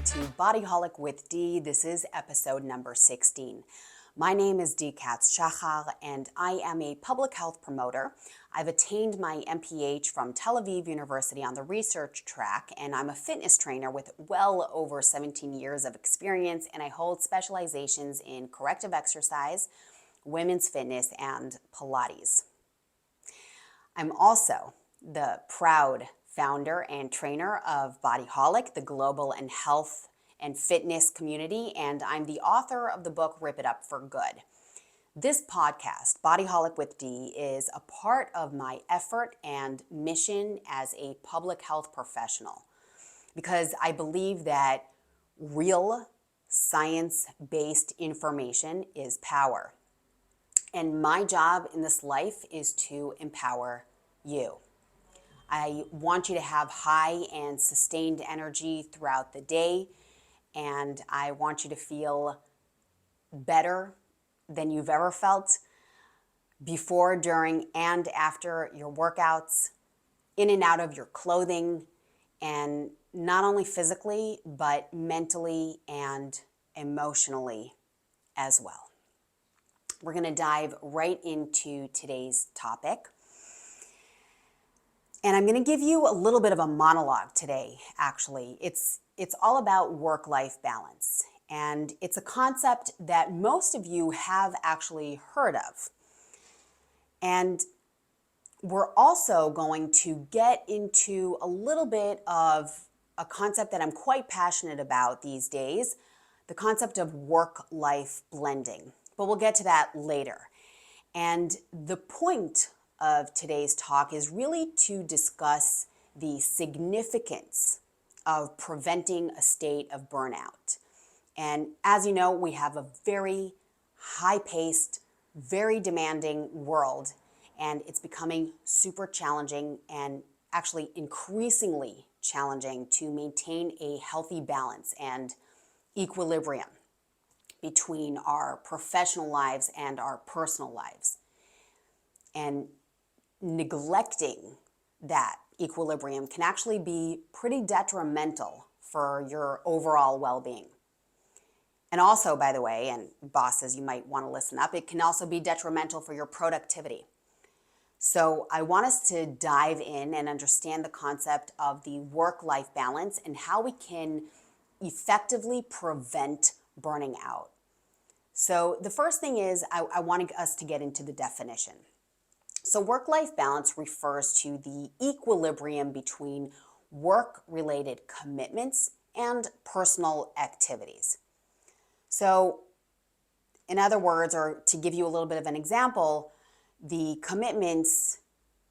to Bodyholic with Dee. This is episode number 16. My name is Dee Katz-Shachar, and I am a public health promoter. I've attained my MPH from Tel Aviv University on the research track, and I'm a fitness trainer with well over 17 years of experience, and I hold specializations in corrective exercise, women's fitness, and Pilates. I'm also the proud founder and trainer of Bodyholic, the global and health and fitness community, and I'm the author of the book Rip It Up for Good. This podcast, Bodyholic with Dee, is a part of my effort and mission as a public health professional because I believe that real science-based information is power. And my job in this life is to empower you. I want you to have high and sustained energy throughout the day, and I want you to feel better than you've ever felt before, during, and after your workouts, in and out of your clothing, and not only physically, but mentally and emotionally as well. We're going to dive right into today's topic. And I'm going to give you a little bit of a monologue today, actually. It's all about work-life balance. And it's a concept that most of you have actually heard of. And we're also going to get into a little bit of a concept that I'm quite passionate about these days, the concept of work-life blending. But we'll get to that later. And the point of today's talk is really to discuss the significance of preventing a state of burnout. And as you know, we have a very high-paced, very demanding world, and it's becoming super challenging and actually increasingly challenging to maintain a healthy balance and equilibrium between our professional lives and our personal lives. And neglecting that equilibrium can actually be pretty detrimental for your overall well-being. And also, by the way, and bosses, you might want to listen up, it can also be detrimental for your productivity. So I want us to dive in and understand the concept of the work-life balance and how we can effectively prevent burning out. So the first thing is I want us to get into the definition. So work-life balance refers to the equilibrium between work-related commitments and personal activities. So in other words, or to give you a little bit of an example, the commitments,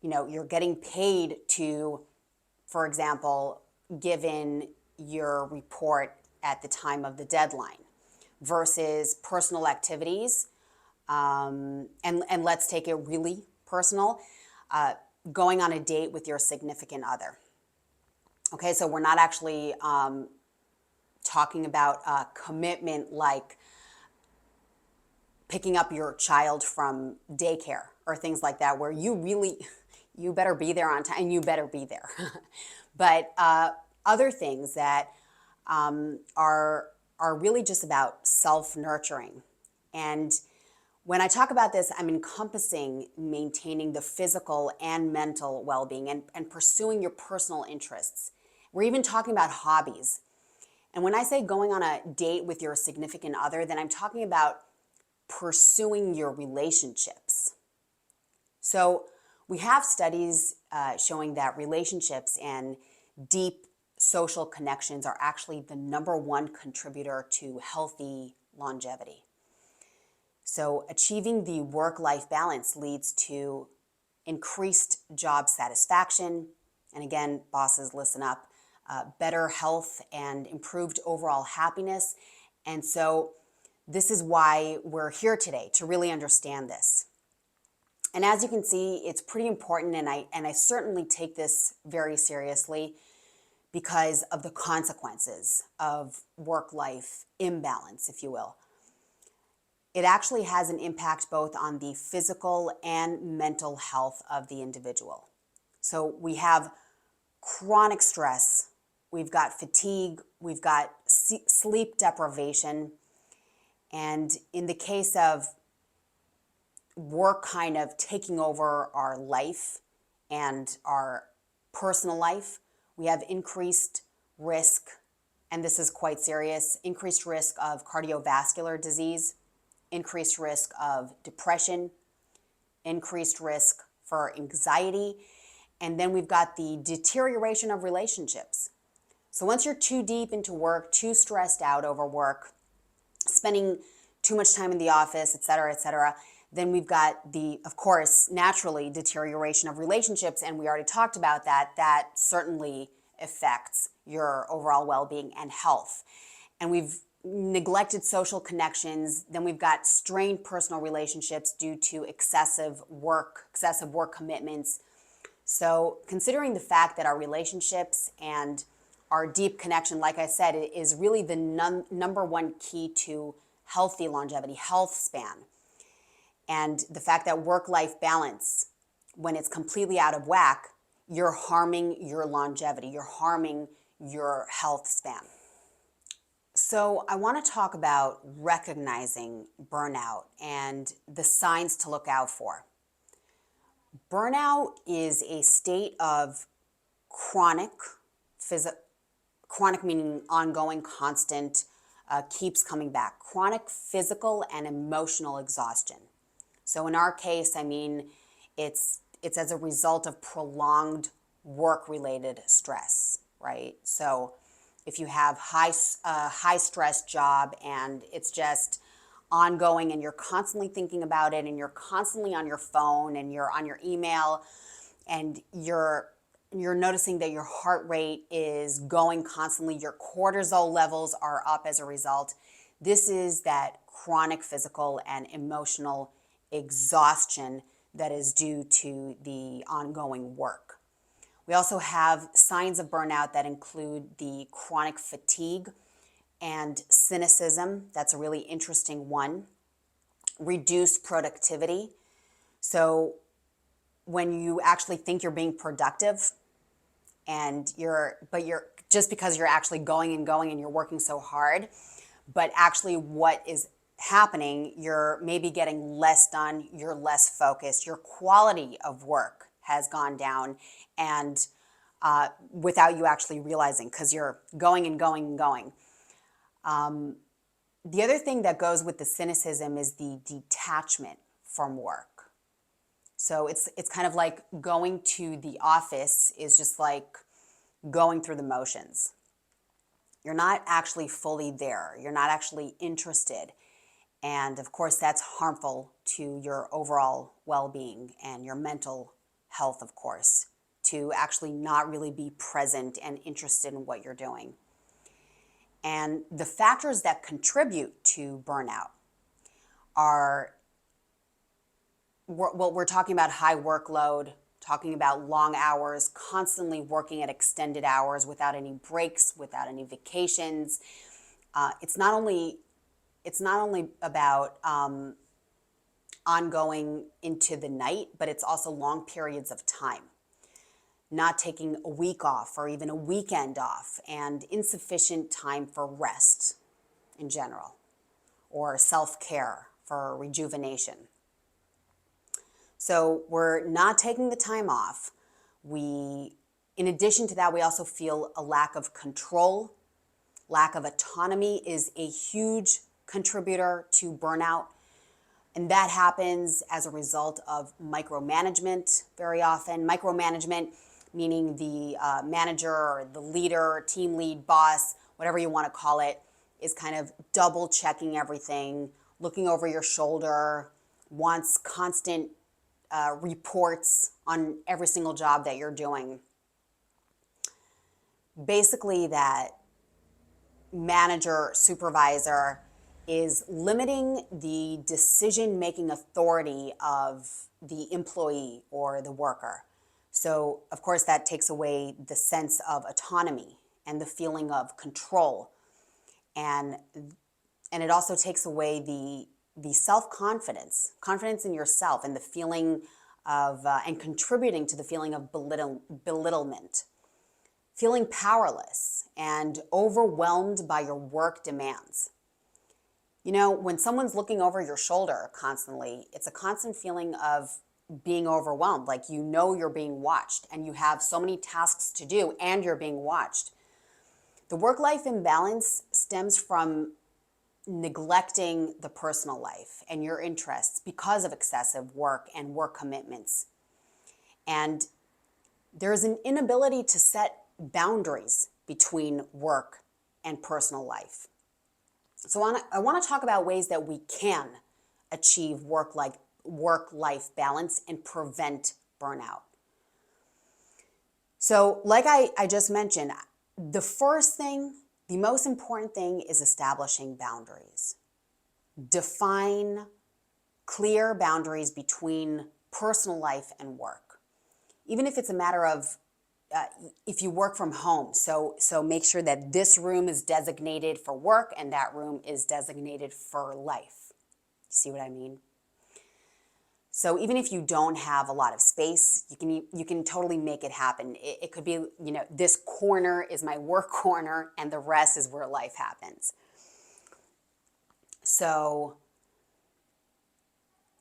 you're getting paid to, for example, give in your report at the time of the deadline versus personal activities. And let's take it really personal, going on a date with your significant other. Okay, so we're not actually talking about a commitment like picking up your child from daycare or things like that, where you better be there on time and you better be there. But other things that are really just about self-nurturing. And when I talk about this, I'm encompassing maintaining the physical and mental well-being and pursuing your personal interests. We're even talking about hobbies. And when I say going on a date with your significant other, then I'm talking about pursuing your relationships. So we have studies showing that relationships and deep social connections are actually the number one contributor to healthy longevity. So achieving the work-life balance leads to increased job satisfaction. And again, bosses, listen up, better health and improved overall happiness. And so this is why we're here today, to really understand this. And as you can see, it's pretty important, and I certainly take this very seriously because of the consequences of work-life imbalance, if you will. It actually has an impact both on the physical and mental health of the individual. So we have chronic stress, we've got fatigue, we've got sleep deprivation, and in the case of work kind of taking over our life and our personal life, we have increased risk, and this is quite serious, increased risk of cardiovascular disease, increased risk of depression, increased risk for anxiety, and then we've got the deterioration of relationships. So once you're too deep into work, too stressed out over work, spending too much time in the office, et cetera, then we've got the, of course, naturally deterioration of relationships, and we already talked about that. That certainly affects your overall well-being and health. And we've neglected social connections. Then we've got strained personal relationships due to excessive work commitments. So considering the fact that our relationships and our deep connection, like I said, is really the number one key to healthy longevity, health span. And the fact that work-life balance, when it's completely out of whack, you're harming your longevity, you're harming your health span. So I want to talk about recognizing burnout and the signs to look out for. Burnout is a state of chronic meaning ongoing, constant, keeps coming back, chronic physical and emotional exhaustion. So in our case, I mean, it's as a result of prolonged work-related stress, right? So if you have high stress job and it's just ongoing and you're constantly thinking about it and you're constantly on your phone and you're on your email and you're noticing that your heart rate is going constantly, your cortisol levels are up as a result, this is that chronic physical and emotional exhaustion that is due to the ongoing work. We also have signs of burnout that include the chronic fatigue and cynicism. That's a really interesting one. Reduced productivity. So when you actually think you're being productive and you're just because you're actually going and you're working so hard, but actually what is happening, you're maybe getting less done, you're less focused, your quality of work has gone down, and without you actually realizing, because you're going and going. The other thing that goes with the cynicism is the detachment from work. So it's kind of like going to the office is just like going through the motions. You're not actually fully there. You're not actually interested. And of course, that's harmful to your overall well-being and your mental health, of course, to actually not really be present and interested in what you're doing. And the factors that contribute to burnout are, well, we're talking about high workload, talking about long hours, constantly working at extended hours without any breaks, without any vacations. It's not only about ongoing into the night, but it's also long periods of time. Not taking a week off or even a weekend off, and insufficient time for rest in general, or self-care for rejuvenation. So we're not taking the time off. In addition to that, we also feel a lack of control. Lack of autonomy is a huge contributor to burnout. And that happens as a result of micromanagement very often. Micromanagement meaning the manager or the leader, team lead, boss, whatever you want to call it, is kind of double checking everything, looking over your shoulder, wants constant reports on every single job that you're doing. Basically, that manager, supervisor is limiting the decision-making authority of the employee or the worker. So, of course, that takes away the sense of autonomy and the feeling of control. And it also takes away the self-confidence, confidence in yourself, and the feeling of, and contributing to the feeling of belittlement, feeling powerless, and overwhelmed by your work demands. You know, when someone's looking over your shoulder constantly, it's a constant feeling of being overwhelmed. Like, you know, you're being watched and you have so many tasks to do and you're being watched. The work-life imbalance stems from neglecting the personal life and your interests because of excessive work and work commitments. And there's an inability to set boundaries between work and personal life. So I want to talk about ways that we can achieve work-life balance and prevent burnout. So like I just mentioned, the first thing, the most important thing is establishing boundaries. Define clear boundaries between personal life and work. Even if it's a matter of if you work from home, so make sure that this room is designated for work and that room is designated for life. See what I mean? So even if you don't have a lot of space, you can totally make it happen. It could be, you know, this corner is my work corner and the rest is where life happens. So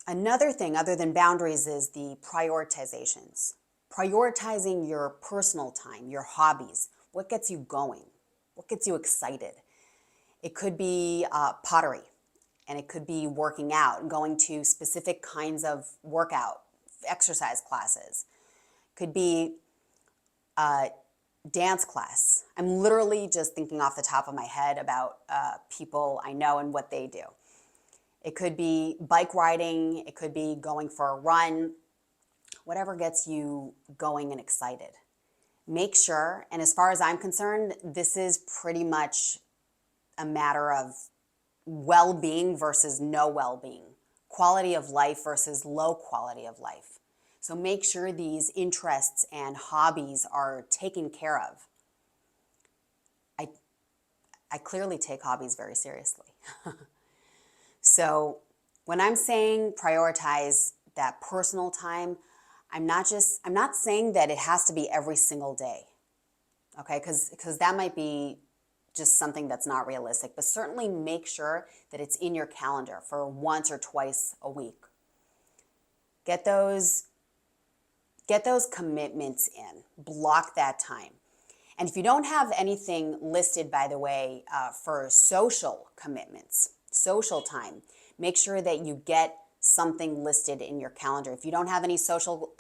another thing other than boundaries is the prioritizations. Prioritizing your personal time, your hobbies, what gets you going, what gets you excited. It could be pottery, and it could be working out, going to specific kinds of workout, exercise classes. It could be dance class. I'm literally just thinking off the top of my head about people I know and what they do. It could be bike riding, it could be going for a run, whatever gets you going and excited. Make sure, and as far as I'm concerned, this is pretty much a matter of well-being versus no well-being, quality of life versus low quality of life. So make sure these interests and hobbies are taken care of. I clearly take hobbies very seriously. So when I'm saying prioritize that personal time, I'm not saying that it has to be every single day, okay? Because that might be just something that's not realistic, but certainly make sure that it's in your calendar for once or twice a week. Get those commitments in, block that time. And if you don't have anything listed, by the way, for social commitments, social time, make sure that you get something listed in your calendar. If you don't have any social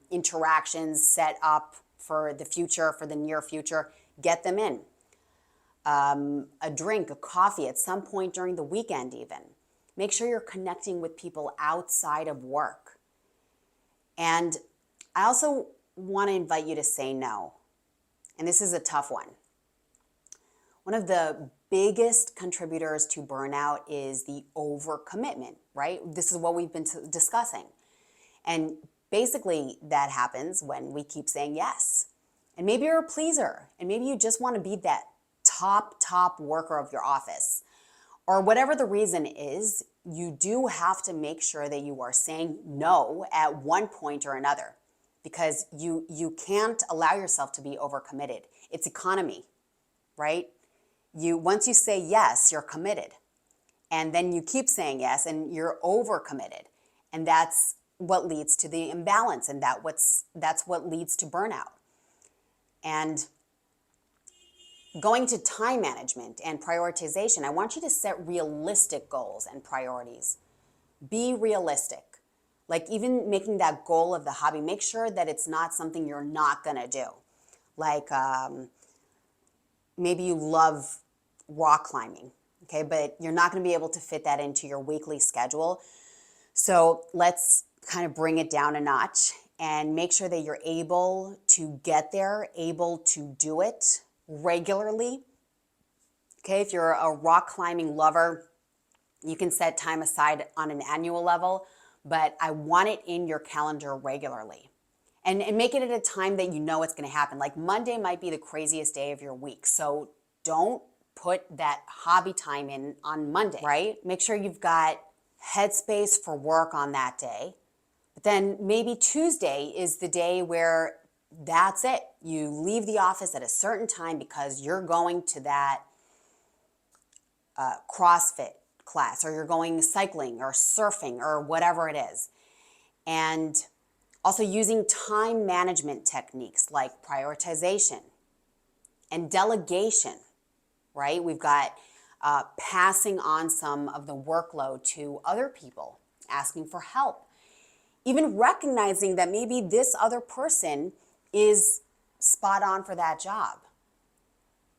interactions set up for the future, for the near future, get them in. A drink, a coffee at some point during the weekend even. Make sure you're connecting with people outside of work. And I also want to invite you to say no. And this is a tough one. One of the biggest contributors to burnout is the overcommitment, right? This is what we've been discussing. And basically that happens when we keep saying yes. And maybe you're a pleaser, and maybe you just want to be that top worker of your office. Or whatever the reason is, you do have to make sure that you are saying no at one point or another, because you can't allow yourself to be overcommitted. It's economy, right? Once you say yes, you're committed. And then you keep saying yes and you're overcommitted. And that's what leads to the imbalance, and that's what leads to burnout. And going to time management and prioritization, I want you to set realistic goals and priorities. Be realistic. Like, even making that goal of the hobby, make sure that it's not something you're not gonna do. Like maybe you love rock climbing, okay, but you're not gonna be able to fit that into your weekly schedule. So let's kind of bring it down a notch and make sure that you're able to get there, able to do it regularly. Okay, if you're a rock climbing lover, you can set time aside on an annual level, but I want it in your calendar regularly. And make it at a time that you know it's gonna happen. Like Monday might be the craziest day of your week, so don't put that hobby time in on Monday, right? Make sure you've got headspace for work on that day. But then maybe Tuesday is the day where That's it. You leave the office at a certain time because you're going to that CrossFit class, or you're going cycling or surfing or whatever it is. And also using time management techniques like prioritization and delegation, right? We've got passing on some of the workload to other people, asking for help, even recognizing that maybe this other person is spot on for that job.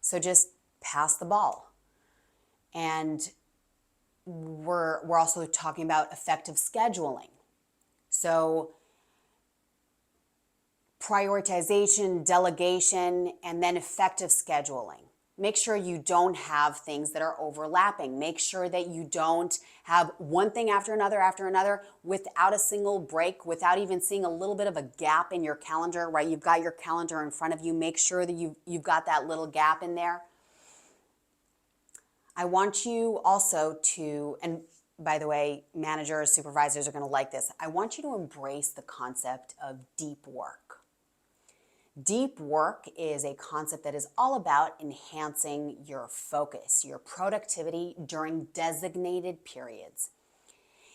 So just pass the ball. And we're also talking about effective scheduling. So prioritization, delegation, and then effective scheduling. Make sure you don't have things that are overlapping. Make sure that you don't have one thing after another without a single break, without even seeing a little bit of a gap in your calendar, right? You've got your calendar in front of you. Make sure that you've got that little gap in there. I want you also to, and by the way, managers, supervisors are going to like this. I want you to embrace the concept of deep work. Deep work is a concept that is all about enhancing your focus, your productivity during designated periods.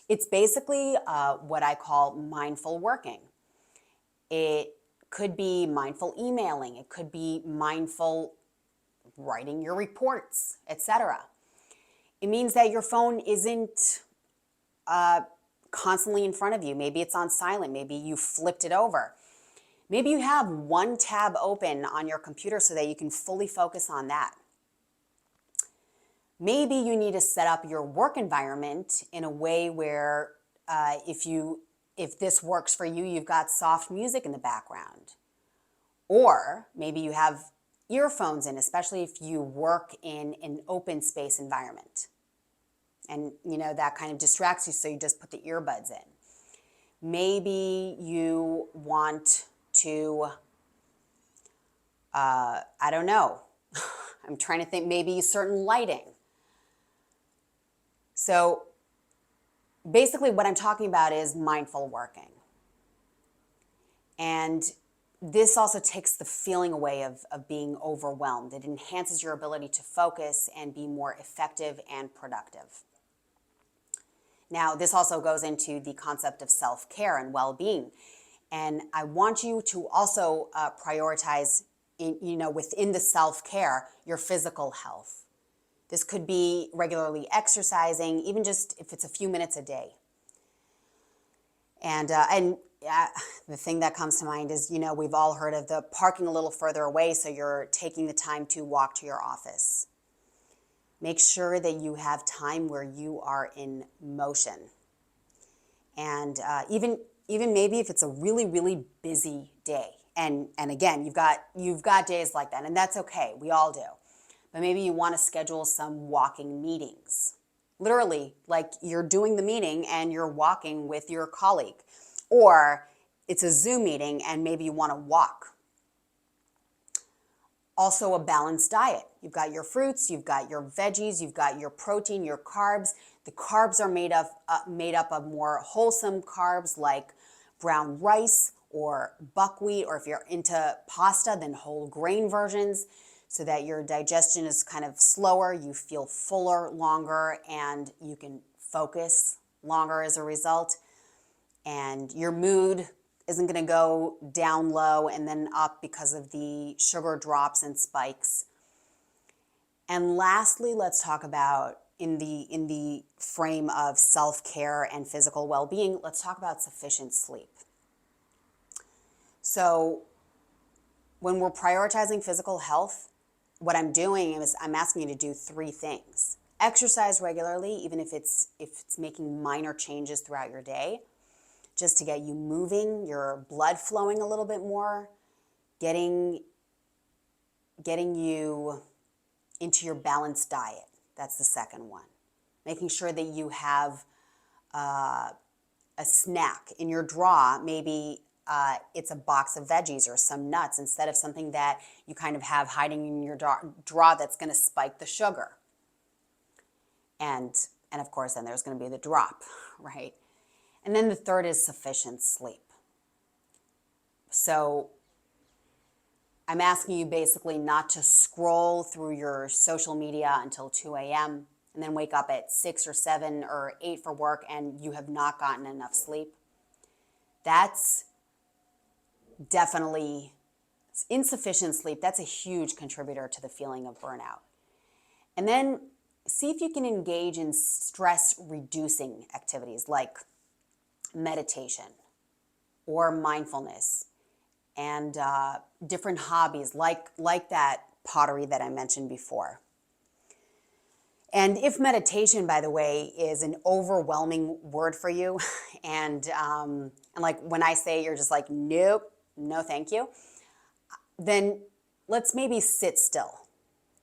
It's basically what I call mindful working. It could be mindful emailing. It could be mindful writing your reports, etc. It means that your phone isn't constantly in front of you. Maybe it's on silent. Maybe you flipped it over. Maybe you have one tab open on your computer so that you can fully focus on that. Maybe you need to set up your work environment in a way where if this works for you, you've got soft music in the background. Or maybe you have earphones in, especially if you work in an open space environment. And that kind of distracts you, so you just put the earbuds in. Maybe you want to, I don't know. I'm trying to think, maybe certain lighting. So basically what I'm talking about is mindful working. And this also takes the feeling away of being overwhelmed. It enhances your ability to focus and be more effective and productive. Now, this also goes into the concept of self-care and well-being. And I want you to also prioritize, within the self-care, your physical health. This could be regularly exercising, even just if it's a few minutes a day. And the thing that comes to mind is, we've all heard of the parking a little further away, so you're taking the time to walk to your office. Make sure that you have time where you are in motion. And even maybe if it's a really, really busy day, and again, you've got days like that, and that's okay. We all do. But maybe you want to schedule some walking meetings. Literally, like you're doing the meeting and you're walking with your colleague. Or it's a Zoom meeting and maybe you want to walk. Also a balanced diet. You've got your fruits, you've got your veggies, you've got your protein, your carbs. The carbs are made up of more wholesome carbs like brown rice or buckwheat, or if you're into pasta, then whole grain versions, so that your digestion is kind of slower, you feel fuller longer, and you can focus longer as a result. And your mood isn't going to go down low and then up because of the sugar drops and spikes. And lastly, let's talk about, in the frame of self-care and physical well-being, let's talk about sufficient sleep. So when we're prioritizing physical health, what I'm doing is I'm asking you to do 3 things. Exercise regularly, even if it's making minor changes throughout your day, just to get you moving, your blood flowing a little bit more, getting you into your balanced diet. That's the second one. Making sure that you have a snack in your drawer. Maybe it's a box of veggies or some nuts instead of something that you kind of have hiding in your drawer that's going to spike the sugar. And of course, then there's going to be the drop, right? And then the third is sufficient sleep. So I'm asking you basically not to scroll through your social media until 2 a.m. and then wake up at 6 or 7 or 8 for work and you have not gotten enough sleep. That's definitely insufficient sleep. That's a huge contributor to the feeling of burnout. And then see if you can engage in stress reducing activities like meditation or mindfulness and different hobbies like that pottery that I mentioned before. And if meditation, by the way, is an overwhelming word for you, and like when I say you're just like, nope, no thank you, then let's maybe sit still.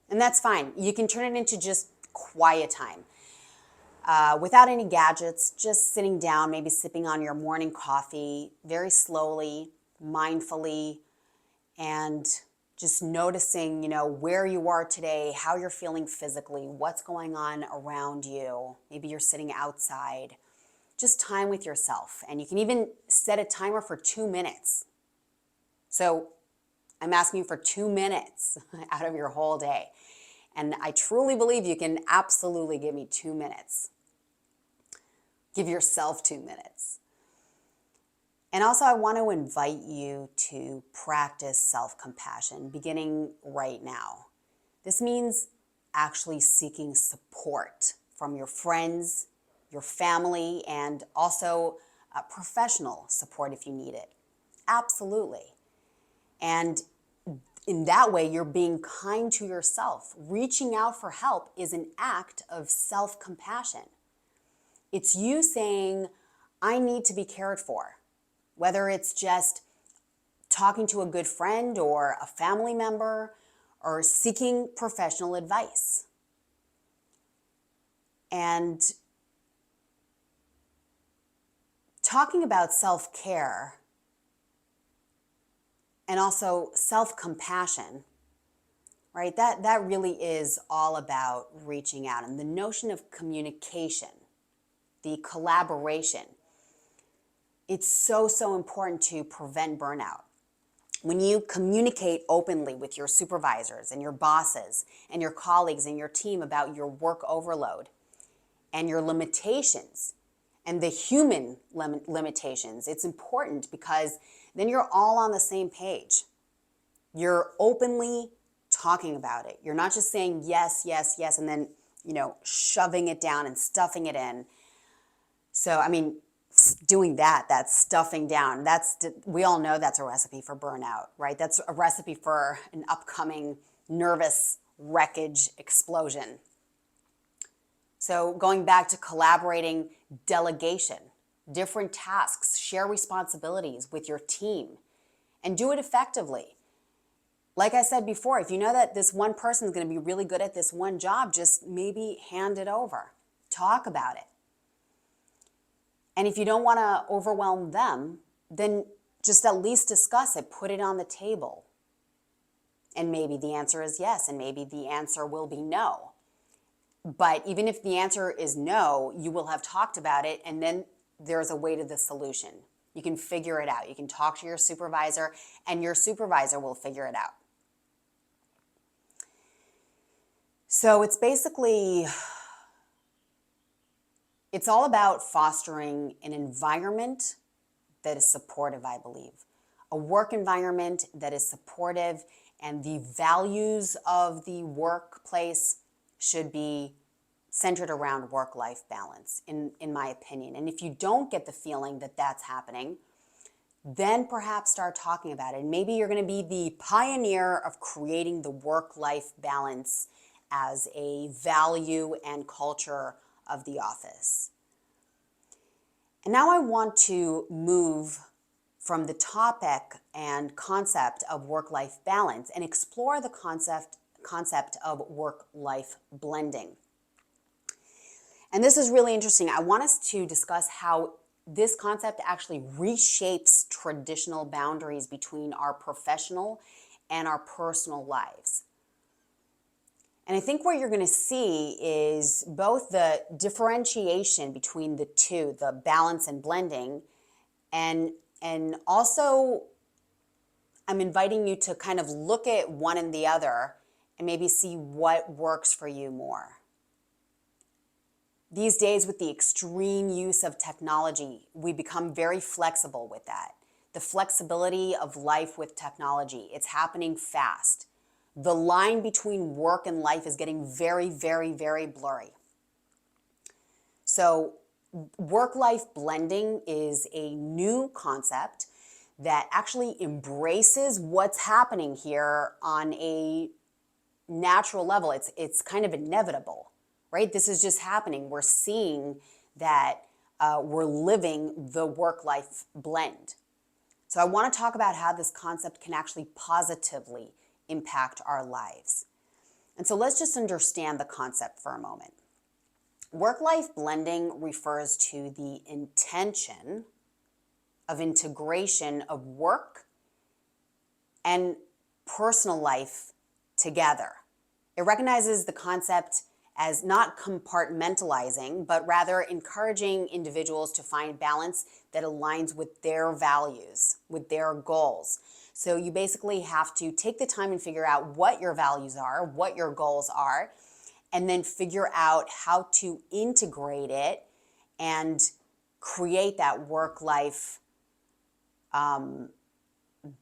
And that's fine. You can turn it into just quiet time. Without any gadgets, just sitting down, maybe sipping on your morning coffee very slowly, mindfully, and just noticing, where you are today, how you're feeling physically, what's going on around you. Maybe you're sitting outside. Just time with yourself. And you can even set a timer for 2 minutes. So I'm asking you for 2 minutes out of your whole day. And I truly believe you can absolutely give me 2 minutes. Give yourself 2 minutes. And also, I want to invite you to practice self-compassion beginning right now. This means actually seeking support from your friends, your family, and also professional support if you need it. Absolutely. And in that way, you're being kind to yourself. Reaching out for help is an act of self-compassion. It's you saying, I need to be cared for. Whether it's just talking to a good friend or a family member or seeking professional advice. And talking about self-care and also self-compassion, right? That really is all about reaching out. And the notion of communication, the collaboration, it's so important to prevent burnout. When you communicate openly with your supervisors and your bosses and your colleagues and your team about your work overload and your limitations and the human limitations, it's important because then you're all on the same page. You're openly talking about it. You're not just saying yes, yes, yes, and then, shoving it down and stuffing it in. So, doing that's stuffing down. We all know that's a recipe for burnout, right? That's a recipe for an upcoming nervous wreckage explosion. So going back to collaborating, delegation, different tasks, share responsibilities with your team, and do it effectively. Like I said before, if you know that this one person is going to be really good at this one job, just maybe hand it over. Talk about it. And if you don't want to overwhelm them, then just at least discuss it, put it on the table. And maybe the answer is yes, and maybe the answer will be no. But even if the answer is no, you will have talked about it, and then there's a way to the solution. You can figure it out. You can talk to your supervisor, and your supervisor will figure it out. So it's all about fostering an environment that is supportive, I believe. A work environment that is supportive, and the values of the workplace should be centered around work-life balance, in my opinion. And if you don't get the feeling that that's happening, then perhaps start talking about it. And maybe you're going to be the pioneer of creating the work-life balance as a value and culture of the office. And now I want to move from the topic and concept of work-life balance and explore the concept of work-life blending. And this is really interesting. I want us to discuss how this concept actually reshapes traditional boundaries between our professional and our personal lives. And I think what you're going to see is both the differentiation between the two, the balance and blending, and also I'm inviting you to kind of look at one and the other and maybe see what works for you more. These days, with the extreme use of technology, we become very flexible with that. The flexibility of life with technology, it's happening fast. The line between work and life is getting very, very, very blurry. So work-life blending is a new concept that actually embraces what's happening here on a natural level. It's kind of inevitable, right? This is just happening. We're seeing that we're living the work-life blend. So I want to talk about how this concept can actually positively impact our lives. And so let's just understand the concept for a moment. Work-life blending refers to the intention of integration of work and personal life together. It recognizes the concept as not compartmentalizing, but rather encouraging individuals to find balance that aligns with their values, with their goals. So you basically have to take the time and figure out what your values are, what your goals are, and then figure out how to integrate it and create that work-life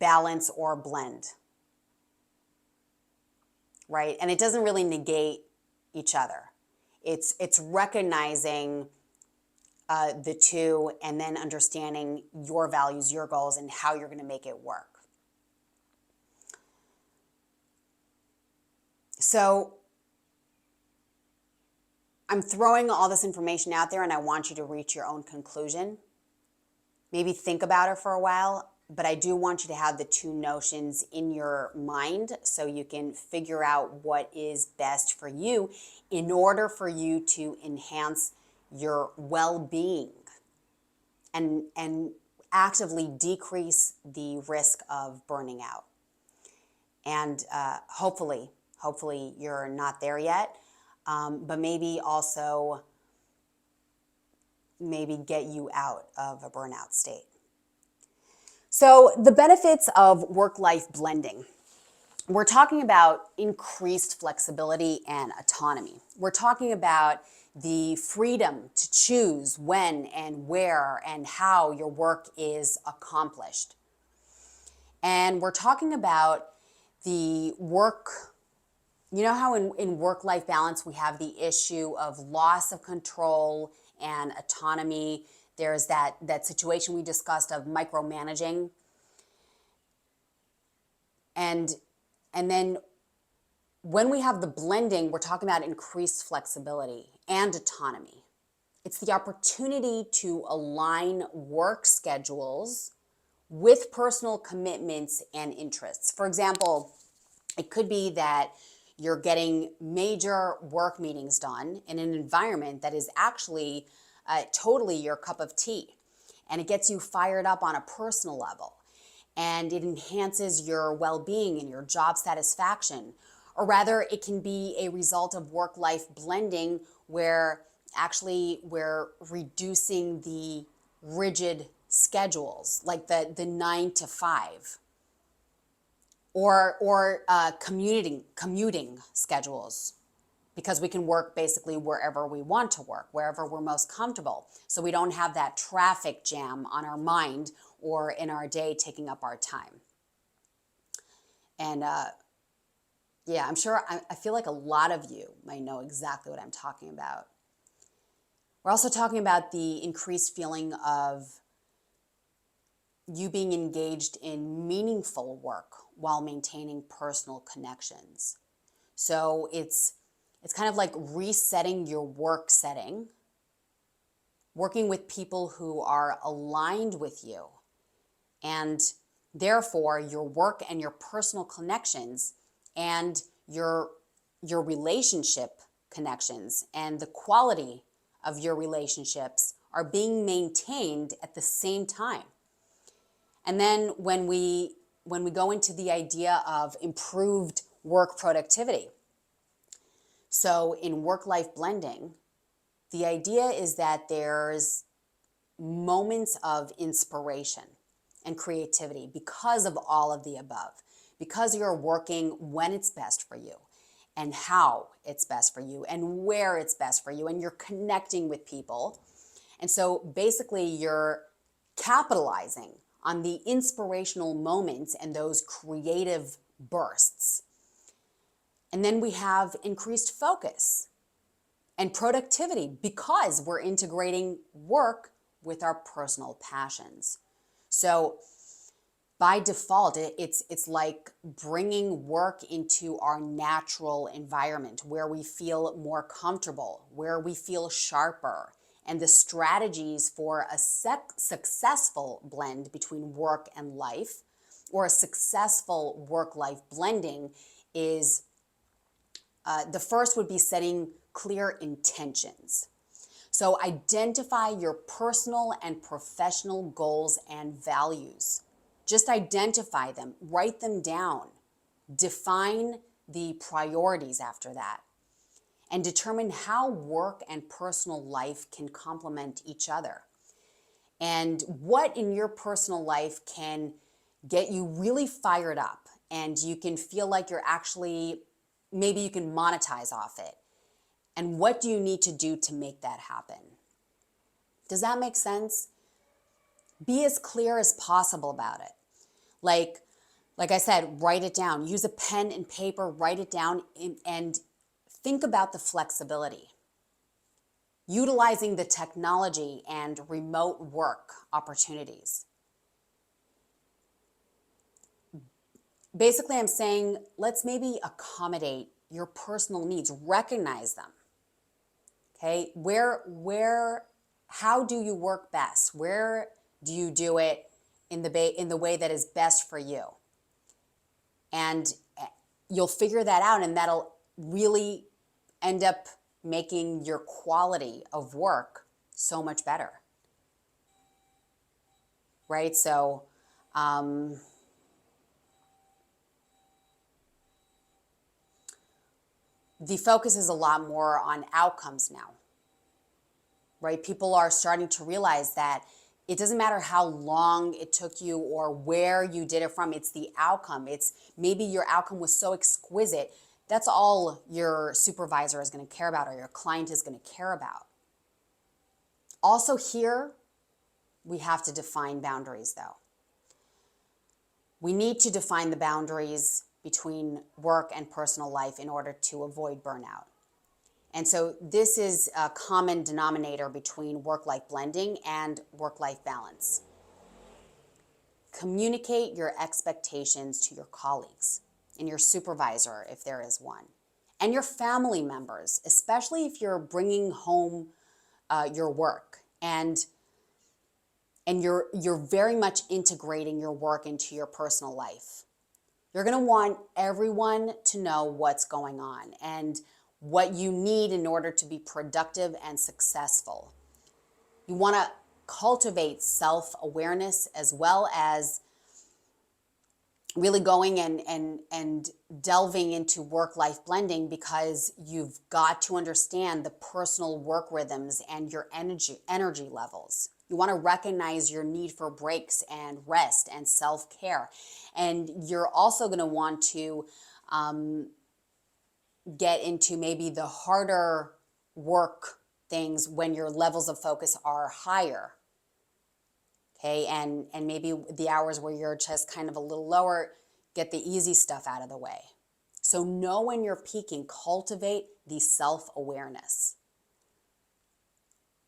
balance or blend, right? And it doesn't really negate each other. It's recognizing the two and then understanding your values, your goals, and how you're going to make it work. So I'm throwing all this information out there and I want you to reach your own conclusion. Maybe think about it for a while, but I do want you to have the two notions in your mind so you can figure out what is best for you in order for you to enhance your well-being and actively decrease the risk of burning out. And hopefully you're not there yet, but maybe also get you out of a burnout state. So the benefits of work-life blending. We're talking about increased flexibility and autonomy. We're talking about the freedom to choose when and where and how your work is accomplished. And we're talking about the work. You know how in work-life balance we have the issue of loss of control and autonomy. There's that situation we discussed of micromanaging. And then when we have the blending, we're talking about increased flexibility and autonomy. It's the opportunity to align work schedules with personal commitments and interests. For example, it could be that you're getting major work meetings done in an environment that is actually totally your cup of tea. And it gets you fired up on a personal level. And it enhances your well-being and your job satisfaction. Or rather, it can be a result of work-life blending where actually we're reducing the rigid schedules, like the 9 to 5. Or commuting schedules, because we can work basically wherever we want to work, wherever we're most comfortable. So we don't have that traffic jam on our mind or in our day taking up our time. And yeah, I'm sure, I feel like a lot of you might know exactly what I'm talking about. We're also talking about the increased feeling of you being engaged in meaningful work while maintaining personal connections. So it's kind of like resetting your work setting, working with people who are aligned with you, and therefore your work and your personal connections and your relationship connections and the quality of your relationships are being maintained at the same time. And then when we go into the idea of improved work productivity. So in work-life blending, the idea is that there's moments of inspiration. and creativity because of all of the above, because you're working when it's best for you and how it's best for you and where it's best for you, and you're connecting with people. And so basically you're capitalizing on the inspirational moments and those creative bursts. And then we have increased focus and productivity because we're integrating work with our personal passions. So by default, it's like bringing work into our natural environment where we feel more comfortable, where we feel sharper. And the strategies for a successful blend between work and life, or a successful work-life blending, is the first would be setting clear intentions. So identify your personal and professional goals and values. Just identify them, write them down, define the priorities after that, and determine how work and personal life can complement each other. And what in your personal life can get you really fired up and you can feel like you're actually, maybe you can monetize off it. And what do you need to do to make that happen? Does that make sense? Be as clear as possible about it. Like I said, write it down. Use a pen and paper, write it down, and think about the flexibility. Utilizing the technology and remote work opportunities. Basically, I'm saying let's maybe accommodate your personal needs, recognize them. Okay, how do you work best? Where do you do it in the way that is best for you? And you'll figure that out, and that'll really end up making your quality of work so much better. Right? So, the focus is a lot more on outcomes now, right? People are starting to realize that it doesn't matter how long it took you or where you did it from, it's the outcome. It's maybe your outcome was so exquisite, that's all your supervisor is going to care about or your client is going to care about. Also here, we have to define boundaries though. We need to define the boundaries between work and personal life in order to avoid burnout. And so this is a common denominator between work-life blending and work-life balance. Communicate your expectations to your colleagues and your supervisor, if there is one, and your family members, especially if you're bringing home your work and you're very much integrating your work into your personal life. You're going to want everyone to know what's going on and what you need in order to be productive and successful. You want to cultivate self-awareness as well as really going and delving into work-life blending, because you've got to understand the personal work rhythms and your energy levels. You want to recognize your need for breaks and rest and self-care. And you're also going to want to get into maybe the harder work things when your levels of focus are higher. Okay, and maybe the hours where you're just kind of a little lower, get the easy stuff out of the way. So know when you're peaking, cultivate the self-awareness.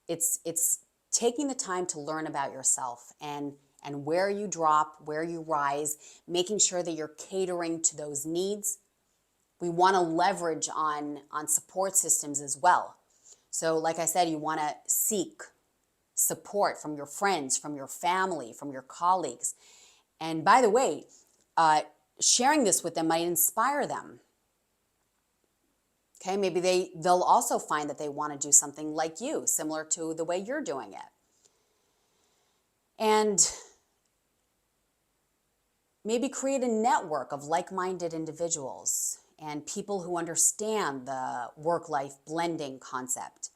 It's taking the time to learn about yourself and where you drop, where you rise, making sure that you're catering to those needs. We want to leverage on support systems as well. So like I said, you want to seek support from your friends, from your family, from your colleagues. And by the way, sharing this with them might inspire them. Okay, maybe they'll also find that they want to do something like you, similar to the way you're doing it. And maybe create a network of like-minded individuals and people who understand the work-life blending concept.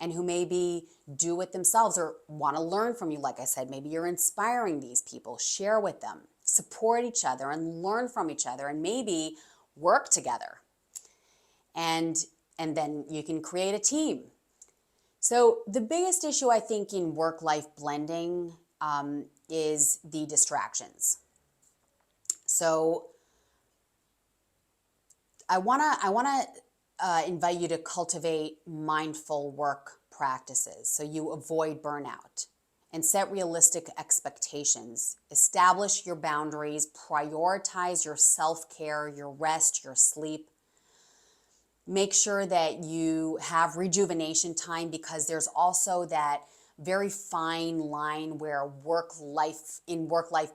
and who maybe do it themselves or want to learn from you. Like I said, maybe you're inspiring these people. Share with them, support each other and learn from each other, and maybe work together. And then you can create a team. So the biggest issue I think in work-life blending is the distractions. So I wanna invite you to cultivate mindful work practices so you avoid burnout and set realistic expectations. Establish your boundaries, prioritize your self-care, your rest, your sleep. Make sure that you have rejuvenation time, because there's also that very fine line where work-life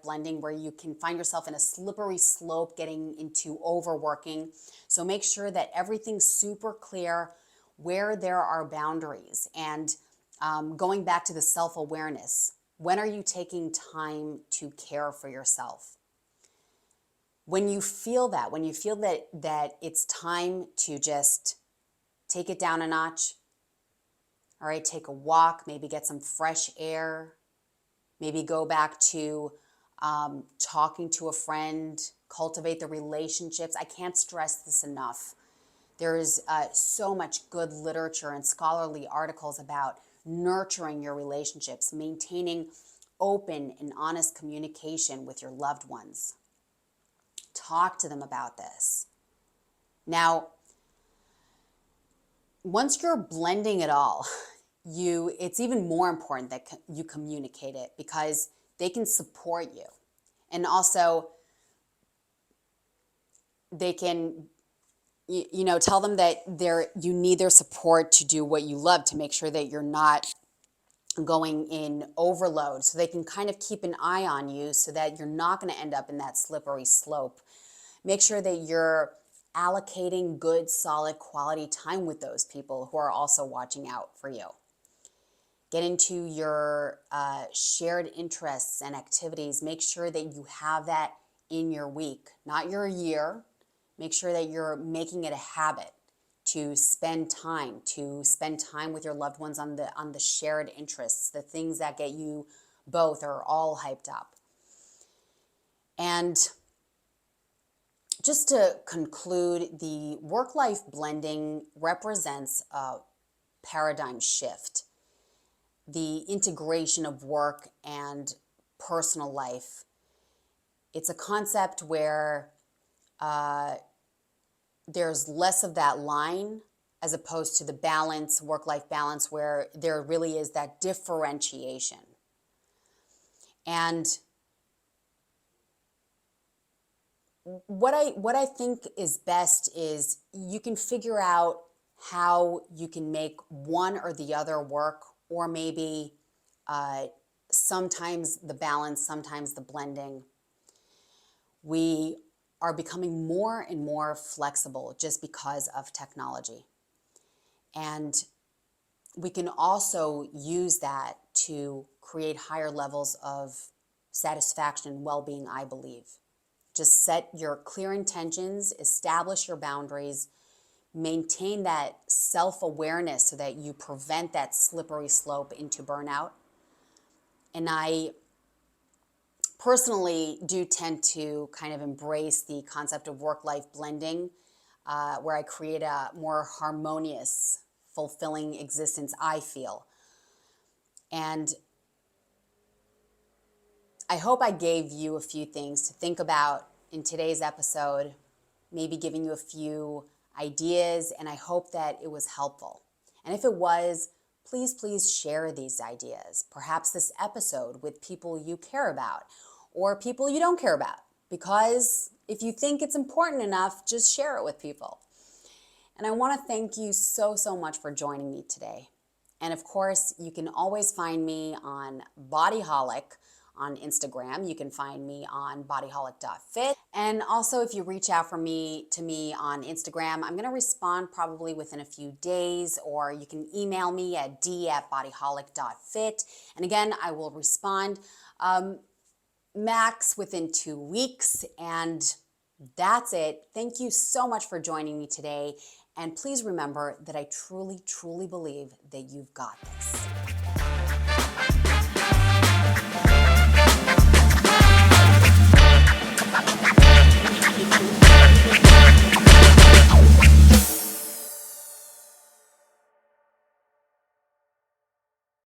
blending, where you can find yourself in a slippery slope getting into overworking. So make sure that everything's super clear where there are boundaries. And going back to the self-awareness, when are you taking time to care for yourself? When you feel that it's time to just take it down a notch, all right, take a walk, maybe get some fresh air, maybe go back to talking to a friend, cultivate the relationships. I can't stress this enough. There's so much good literature and scholarly articles about nurturing your relationships, maintaining open and honest communication with your loved ones. Talk to them about this. Now, once you're blending it all, it's even more important that you communicate it, because they can support you. And also, they can, tell them that you need their support to do what you love, to make sure that you're not going in overload, so they can kind of keep an eye on you so that you're not going to end up in that slippery slope. Make sure that you're allocating good, solid, quality time with those people who are also watching out for you. Get into your shared interests and activities. Make sure that you have that in your week, not your year. Make sure that you're making it a habit to spend time with your loved ones on the shared interests, the things that get you both or all hyped up. And just to conclude, the work-life blending represents a paradigm shift. The integration of work and personal life. It's a concept where there's less of that line, as opposed to the balance, work-life balance, where there really is that differentiation. And what I think is best is you can figure out how you can make one or the other work, or maybe sometimes the balance, sometimes the blending. We are becoming more and more flexible just because of technology. And we can also use that to create higher levels of satisfaction and well-being, I believe. Just set your clear intentions, establish your boundaries, maintain that self-awareness so that you prevent that slippery slope into burnout. And I personally do tend to kind of embrace the concept of work-life blending, where I create a more harmonious, fulfilling existence, I feel. And I hope I gave you a few things to think about in today's episode, maybe giving you a few ideas, and I hope that it was helpful. And if it was, please share these ideas, perhaps this episode, with people you care about or people you don't care about, because if you think it's important enough, just share it with people. And I want to thank you so much for joining me today. And of course, you can always find me on Bodyholic on Instagram. You can find me on bodyholic.fit. And also, if you reach out to me on Instagram, I'm going to respond probably within a few days, or you can email me at d@bodyholic.fit. And again, I will respond max within 2 weeks. And That's it. Thank you so much for joining me today. And please remember that I truly, truly believe that you've got this.